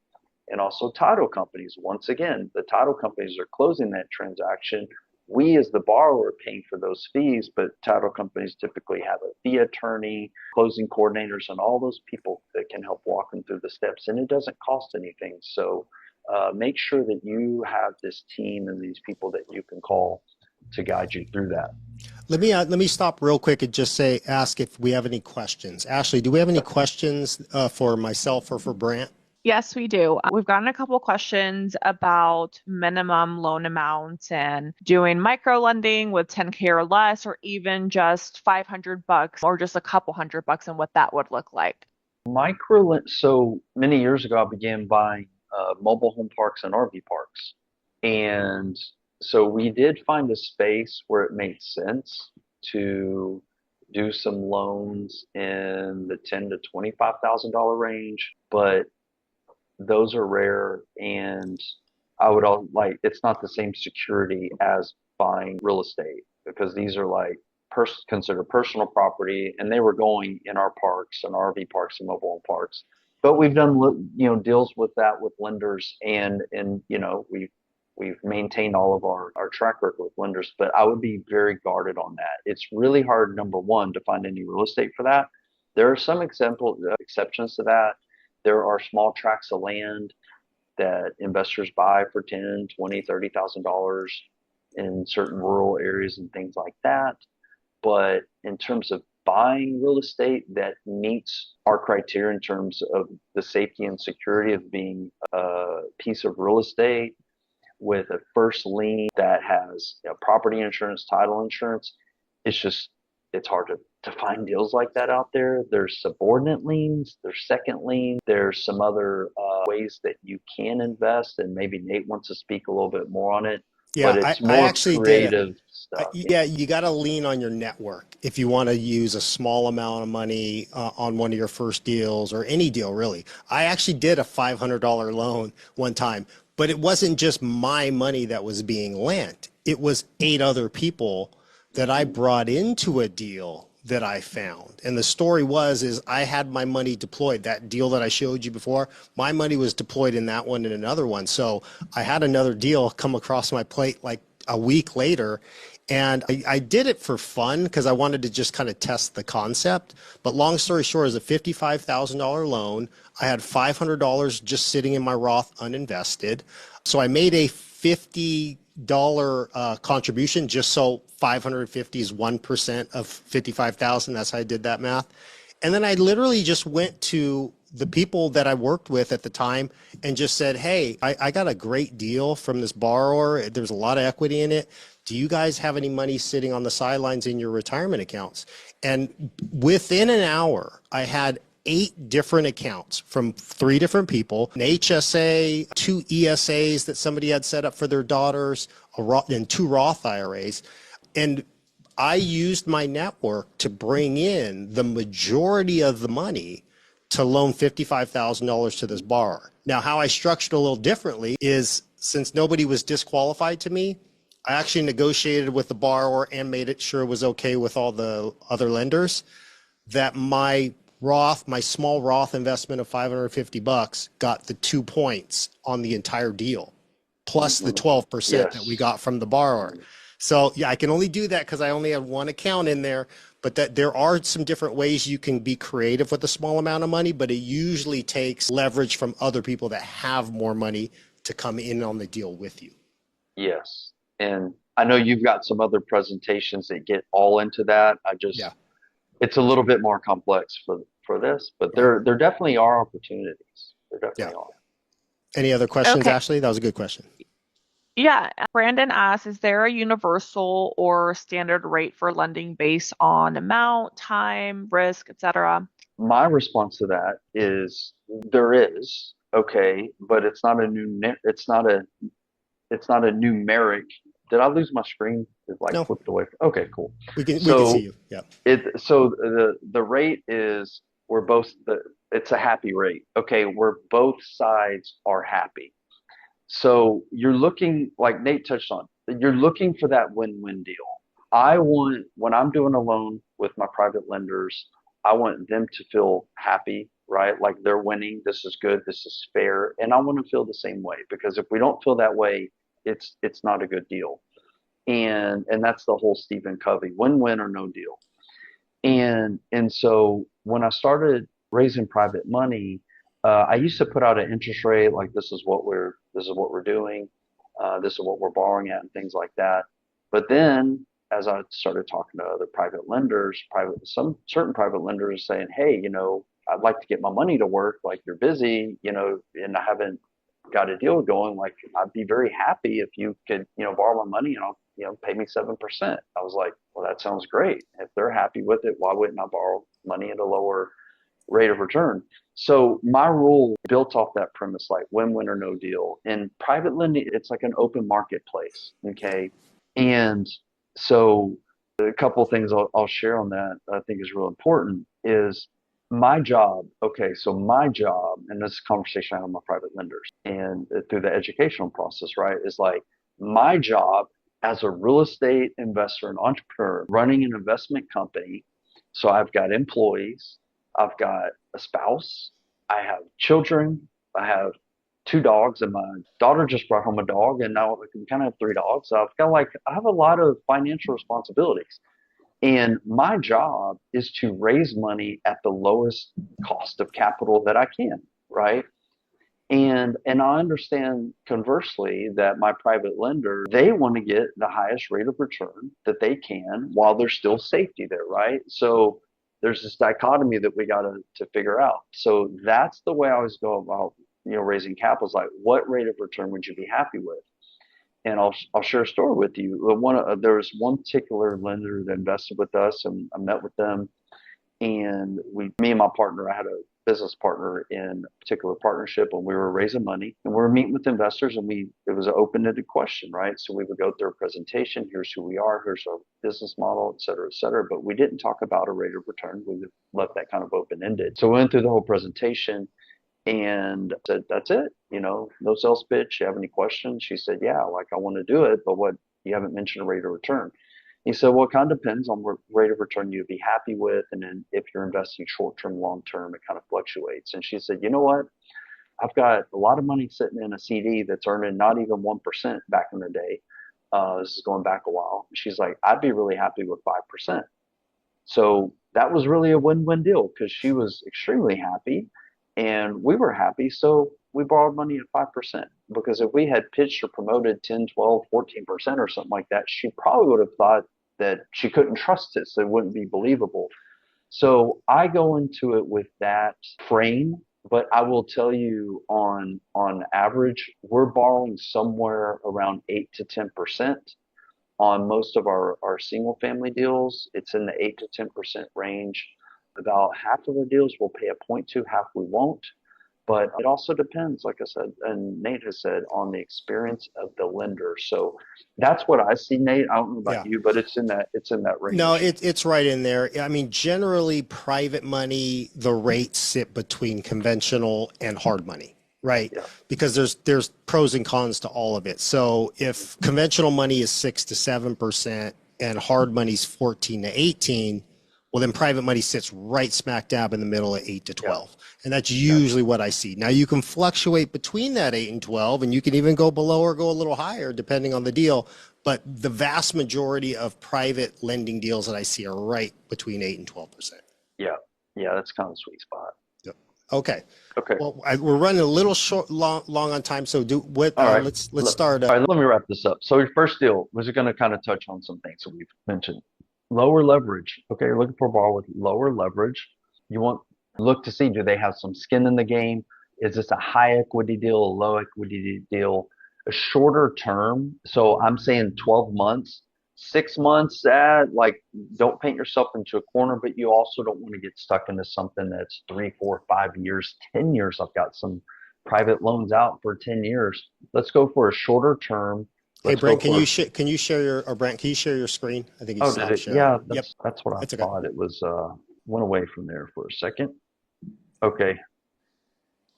And also title companies. Once again, the title companies are closing that transaction. We as the borrower are paying for those fees, but title companies typically have a fee attorney, closing coordinators, and all those people that can help walk them through the steps. And it doesn't cost anything. So make sure that you have this team and these people that you can call to guide you through that. Let me stop real quick and just ask if we have any questions. Ashley, do we have any questions for myself or for Brant? Yes, we do. We've gotten a couple questions about minimum loan amounts and doing micro lending with 10K or less, or even just $500 or just a couple $100 and what that would look like. So many years ago, I began buying mobile home parks and RV parks. And so we did find a space where it made sense to do some loans in the $10,000 to $25,000 range, but those are rare, and it's not the same security as buying real estate, because these are like considered personal property, and they were going in our parks and RV parks and mobile home parks. But we've done deals with lenders, and we've maintained all of our track record with lenders. But I would be very guarded on that. It's really hard, number one, to find any real estate for that. There are some exceptions to that. There are small tracts of land that investors buy for $10,000, $20,000, $30,000 in certain rural areas and things like that. But in terms of buying real estate that meets our criteria in terms of the safety and security of being a piece of real estate with a first lien that has property insurance, title insurance, it's hard to find deals like that out there. There's subordinate liens, there's second lien, there's some other ways that you can invest, and maybe Nate wants to speak a little bit more on it. Yeah, but it's I more actually creative stuff. Yeah, you got to lean on your network if you want to use a small amount of money on one of your first deals, or any deal really. I actually did a $500 loan one time, but it wasn't just my money that was being lent. It was 8 other people that I brought into a deal that I found. And the story is I had my money deployed. That deal that I showed you before, my money was deployed in that one and another one. So I had another deal come across my plate like a week later. And I did it for fun because I wanted to just kind of test the concept. But long story short, is a $55,000 loan. I had $500 just sitting in my Roth uninvested. So I made a $50 contribution, just so 550 is 1% of 55,000. That's how I did that math. And then I literally just went to the people that I worked with at the time and just said, hey, I got a great deal from this borrower. There's a lot of equity in it. Do you guys have any money sitting on the sidelines in your retirement accounts? And within an hour, I had 8 different accounts from 3 different people, an HSA, 2 ESAs that somebody had set up for their daughters, and 2 Roth IRAs. And I used my network to bring in the majority of the money to loan $55,000 to this borrower. Now, how I structured a little differently is, since nobody was disqualified to me, I actually negotiated with the borrower and made it sure it was okay with all the other lenders that my small Roth investment of $550 got the 2 points on the entire deal, plus the 12% that we got from the borrower. So yeah, I can only do that because I only had 1 account in there, but that there are some different ways you can be creative with a small amount of money, but it usually takes leverage from other people that have more money to come in on the deal with you. Yes. And I know you've got some other presentations that get all into that. It's a little bit more complex for this, but there definitely are opportunities. There definitely are. Any other questions, Okay. Ashley? That was a good question. Yeah. Brandon asks, is there a universal or standard rate for lending based on amount, time, risk, etc.? My response to that is there is, okay, but it's not a numeric. Did I lose my screen? It like No, flipped away. Okay, cool. we can see So you. Yeah. the rate is we're both it's a happy rate. Okay, where both sides are happy. So you're looking, like Nate touched on, you're looking for that win-win deal. I want, when I'm doing a loan with my private lenders, I want them to feel happy, right? Like they're winning. This is good. This is fair. And I want to feel the same way, because if we don't feel that way, it's not a good deal. And that's the whole Stephen Covey, win-win or no deal. And so when I started raising private money, I used to put out an interest rate like this is what we're doing, this is what we're borrowing at, and things like that. But then as I started talking to other private lenders, some certain private lenders are saying, hey, I'd like to get my money to work. Like you're busy, and I haven't got a deal going. Like I'd be very happy if you could, borrow my money and I'll, pay me 7%. I was like, well, that sounds great. If they're happy with it, why wouldn't I borrow money at a lower rate of return? So my rule built off that premise, like win-win or no deal. In private lending, it's like an open marketplace. Okay. And so a couple of things I'll share on that I think is real important is my job. Okay. So my job, and this is a conversation I have with my private lenders and through the educational process, right, is like my job as a real estate investor and entrepreneur running an investment company. So I've got employees, I've got a spouse, I have children, I have two dogs, and my daughter just brought home a dog, and now we kind of have three dogs. So I have a lot of financial responsibilities. And my job is to raise money at the lowest cost of capital that I can, right? And I understand conversely that my private lender, they want to get the highest rate of return that they can while there's still safety there, right? So there's this dichotomy that we got to figure out. So that's the way I always go about, raising capital, is like, what rate of return would you be happy with? And I'll share a story with you. There was one particular lender that invested with us, and I met with them, and me and my partner, I had a business partner in a particular partnership, and we were raising money, and we were meeting with investors, and it was an open-ended question, right? So we would go through a presentation. Here's who we are. Here's our business model, et cetera, et cetera. But we didn't talk about a rate of return. We left that kind of open-ended. So we went through the whole presentation and said, that's it. No sales pitch. You have any questions? She said, yeah, like I want to do it, but what, you haven't mentioned a rate of return. He said, well, it kind of depends on what rate of return you'd be happy with. And then if you're investing short term, long term, it kind of fluctuates. And she said, you know what? I've got a lot of money sitting in a CD that's earning not even 1% back in the day. This is going back a while. She's like, I'd be really happy with 5%. So that was really a win-win deal because she was extremely happy and we were happy. So we borrowed money at 5%, because if we had pitched or promoted 10, 12, 14% or something like that, she probably would have thought that she couldn't trust it. So it wouldn't be believable. So I go into it with that frame, but I will tell you on average, we're borrowing somewhere around 8 to 10%. On most of our single family deals, it's in the 8 to 10% range. About half of the deals we'll pay a point to, half we won't. But it also depends, like I said, and Nate has said, on the experience of the lender. So that's what I see, Nate. I don't know about Yeah. you, but it's in that range. No, it's right in there. I mean, generally, private money, the rates sit between conventional and hard money, right? Yeah. Because there's pros and cons to all of it. So if conventional money is 6 to 7% and hard money's 14 to 18, well, then private money sits right smack dab in the middle at 8 to 12. And that's usually what I see. Now, you can fluctuate between that 8 and 12, and you can even go below or go a little higher depending on the deal. But the vast majority of private lending deals that I see are right between 8 and 12%. Yeah. Yeah. That's kind of the sweet spot. Yep. Okay. Okay. Well, we're running a little long on time. So All right. let's start. All right. Let me wrap this up. So your first deal was going to kind of touch on some things that we've mentioned. Lower leverage. Okay. You're looking for a borrower with lower leverage. You want look to see, do they have some skin in the game? Is this a high equity deal, a low equity deal, a shorter term? So I'm saying 12 months, 6 months like, don't paint yourself into a corner, but you also don't want to get stuck into something that's 3, 4, 5 years, 10 years. I've got some private loans out for 10 years. Let's go for a shorter term. Hey, Let's go Brent, for can you share your, or Brent, can you share your screen? I think you Oh, did stopped it? sharing. Yeah, Yep, that's what I it's okay. thought. It was went away from there for a second. Okay,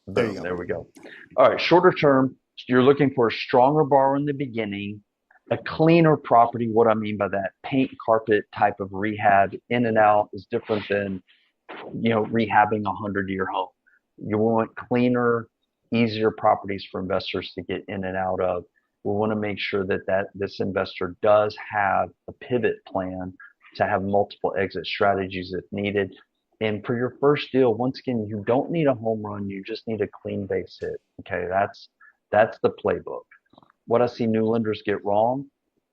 There you boom, go. there we go. All right, shorter term, you're looking for a stronger borrower in the beginning, a cleaner property. What I mean by that, paint, carpet type of rehab in and out is different than, rehabbing a 100-year home. You want cleaner, easier properties for investors to get in and out of. We want to make sure that this investor does have a pivot plan to have multiple exit strategies if needed. And for your first deal, once again, you don't need a home run. You just need a clean base hit. Okay, that's the playbook. What I see new lenders get wrong,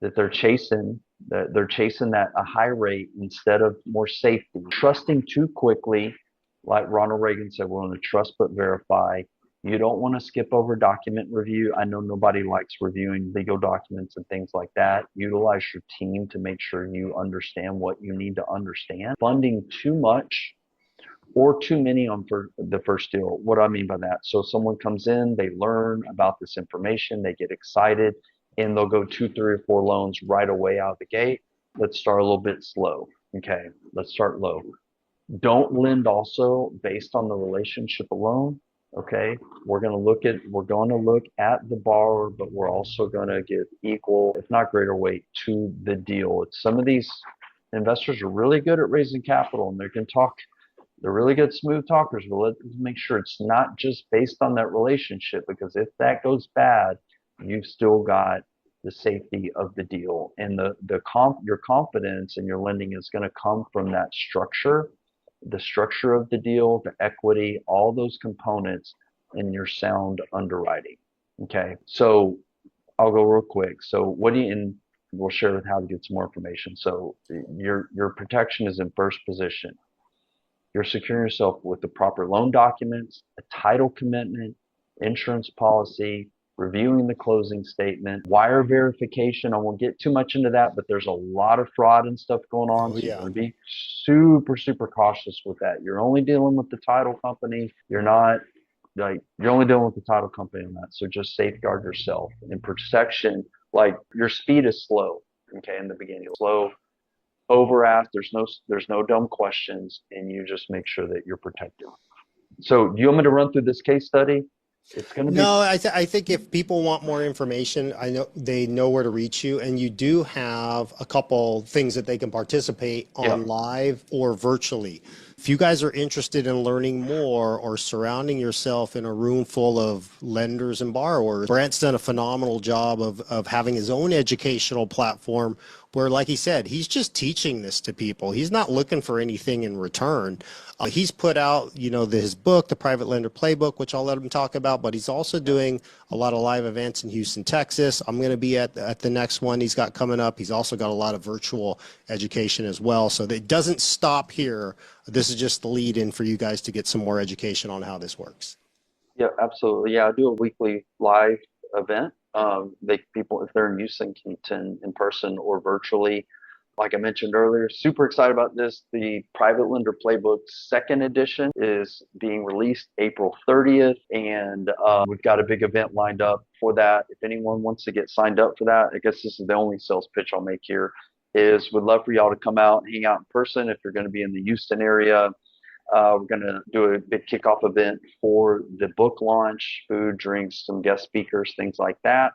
that they're chasing that a high rate instead of more safety, trusting too quickly. Like Ronald Reagan said, we're going to trust but verify. You don't want to skip over document review. I know nobody likes reviewing legal documents and things like that. Utilize your team to make sure you understand what you need to understand. Funding too much or too many on for the first deal. What do I mean by that? So someone comes in, they learn about this information, they get excited, and they'll go 2, 3, or 4 loans right away out of the gate. Let's start a little bit slow. Okay, let's start low. Don't lend also based on the relationship alone. Okay, we're going to look at the borrower, but we're also going to give equal, if not greater weight to the deal. Some of these investors are really good at raising capital, and they can talk. They're really good smooth talkers, but let's make sure it's not just based on that relationship, because if that goes bad, you've still got the safety of the deal, and your confidence in your lending is going to come from that structure, the structure of the deal, the equity, all those components in your sound underwriting. Okay, so I'll go real quick. So and we'll share how to get some more information. So your protection is in first position. You're securing yourself with the proper loan documents, a title commitment, insurance policy, reviewing the closing statement, wire verification. I won't get too much into that, but there's a lot of fraud and stuff going on. Oh, So you yeah. want to be super, super cautious with that. You're only dealing with the title company. You're only dealing with the title company on that. So just safeguard yourself. In protection, like your speed is slow. Okay, in the beginning, slow, over ask. There's no dumb questions, and you just make sure that you're protected. So do you want me to run through this case study? It's going to be No, I think if people want more information, I know they know where to reach you, and you do have a couple things that they can participate on live or virtually. If you guys are interested in learning more or surrounding yourself in a room full of lenders and borrowers, Brant's done a phenomenal job of having his own educational platform where, like he said, he's just teaching this to people. He's not looking for anything in return. He's put out, his book, The Private Lender Playbook, which I'll let him talk about, but he's also doing a lot of live events in Houston, Texas. I'm going to be at the next one he's got coming up. He's also got a lot of virtual education as well. So it doesn't stop here. This is just the lead in for you guys to get some more education on how this works. Yeah, absolutely. Yeah, I do a weekly live event. People, if they're in Houston, can attend in person or virtually. Like I mentioned earlier, super excited about this. The Private Lender Playbook second edition is being released April 30th, and we've got a big event lined up for that. If anyone wants to get signed up for that, I guess this is the only sales pitch I'll make here, is we'd love for y'all to come out and hang out in person if you're going to be in the Houston area. We're going to do a big kickoff event for the book launch, food, drinks, some guest speakers, things like that.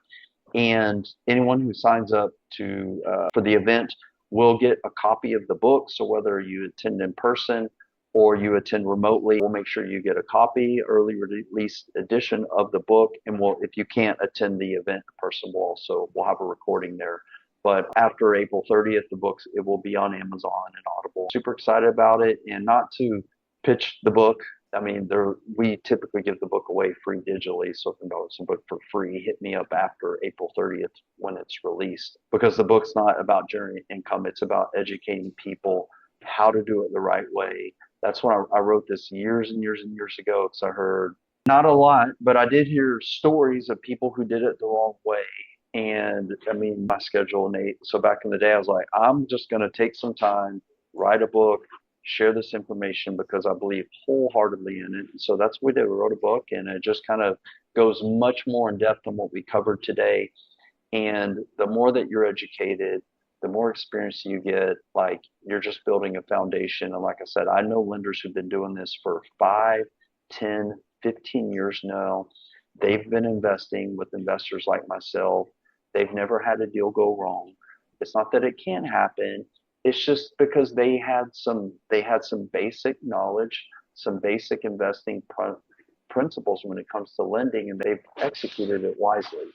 And anyone who signs up for the event will get a copy of the book. So whether you attend in person or you attend remotely, we'll make sure you get a copy, early release edition of the book. And if you can't attend the event in person, we'll have a recording there. But after April 30th, it will be on Amazon and Audible. Super excited about it. And not to pitch the book. I mean, we typically give the book away free digitally. So if you know it's a book for free, hit me up after April 30th when it's released. Because the book's not about generating income. It's about educating people how to do it the right way. That's when I wrote this years and years and years ago, because I heard Not a lot, but I did hear stories of people who did it the wrong way. And I mean, my schedule, Nate. So back in the day, I was like, I'm just going to take some time, write a book, share this information because I believe wholeheartedly in it. And so that's what we did. We wrote a book, and it just kind of goes much more in depth than what we covered today. And the more that you're educated, the more experience you get, like you're just building a foundation. And like I said, I know lenders who've been doing this for 5, 10, 15 years now. They've been investing with investors like myself. They've never had a deal go wrong. It's not that it can't happen. It's just because they had some basic knowledge, some basic investing principles when it comes to lending, and they've executed it wisely.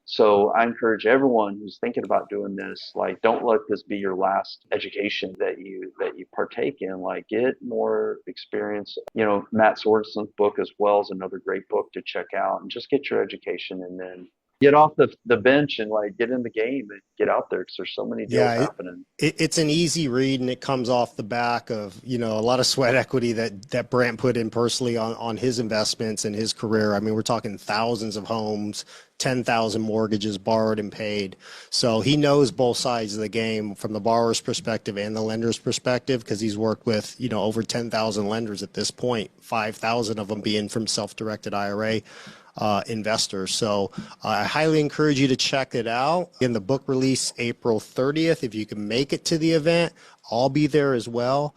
So I encourage everyone who's thinking about doing this, like, don't let this be your last education that you partake in. Like, get more experience. Matt Swordson's book as well is another great book to check out, and just get your education, and then get off the bench and like get in the game and get out there because there's so many deals Yeah, happening. it's an easy read, and it comes off the back of, a lot of sweat equity that Brant put in personally on his investments and his career. I mean, we're talking thousands of homes, 10,000 mortgages borrowed and paid. So he knows both sides of the game from the borrower's perspective and the lender's perspective, because he's worked with, over 10,000 lenders at this point, 5,000 of them being from self-directed IRA investors. So I highly encourage you to check it out. Again, the book release April 30th. If you can make it to the event, I'll be there as well.